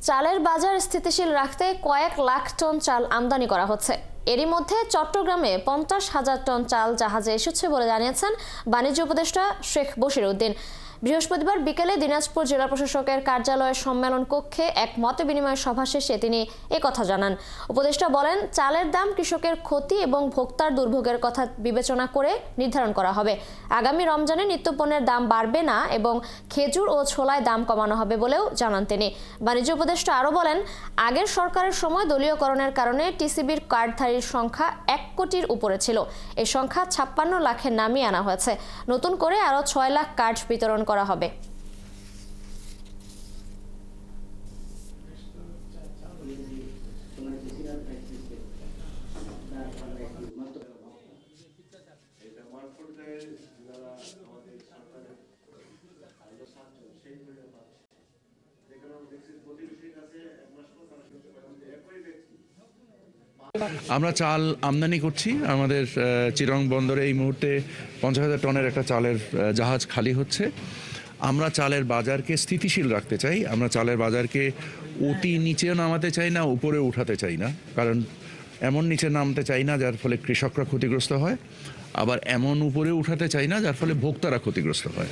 চালের বাজার স্থিতিশীল রাখতে কয়েক লাখ টন চাল আমদানি করা হচ্ছে। এরই মধ্যে চট্টগ্রামে 50,000 টন চাল জাহাজে এসেছে বলে জানিয়েছেন বাণিজ্য উপদেষ্টা শেখ বশির উদ্দিন। বৃহস্পতিবার বিকেলে দিনাজপুর জেলা প্রশাসকের কার্যালয়ের সম্মেলন কক্ষে এক মতবিনিময় সভা শেষে তিনি একথা জানান। উপদেষ্টা বলেন, চালের দাম কৃষকের ক্ষতি এবং ভোক্তার দুর্ভোগের কথা বিবেচনা করে নির্ধারণ করা হবে। আগামী রমজানে নিত্যপণ্যের দাম বাড়বে না এবং খেজুর ও ছোলায় দাম কমানো হবে বলেও জানান তিনি। বাণিজ্য উপদেষ্টা আরও বলেন, আগের সরকারের সময় দলীয়করণের কারণে টিসিবির কার্ডধারীর সংখ্যা 1 কোটির উপরে ছিল। এই সংখ্যা 56 লাখে নামিয়ে আনা হয়েছে। নতুন করে আরও 6 লাখ কার্ড বিতরণ করা হবে। আমরা চাল আমদানি করছি। আমাদের চিরং বন্দরে এই মুহূর্তে 50,000 টনের একটা চালের জাহাজ খালি হচ্ছে। আমরা চালের বাজারকে স্থিতিশীল রাখতে চাই। আমরা চালের বাজারকে অতি নিচেও নামাতে চাই না, উপরে উঠাতে চাই না। কারণ এমন নিচে নামতে চাই না যার ফলে কৃষকরা ক্ষতিগ্রস্ত হয়, আবার এমন উপরে উঠাতে চাই না যার ফলে ভোক্তারা ক্ষতিগ্রস্ত হয়।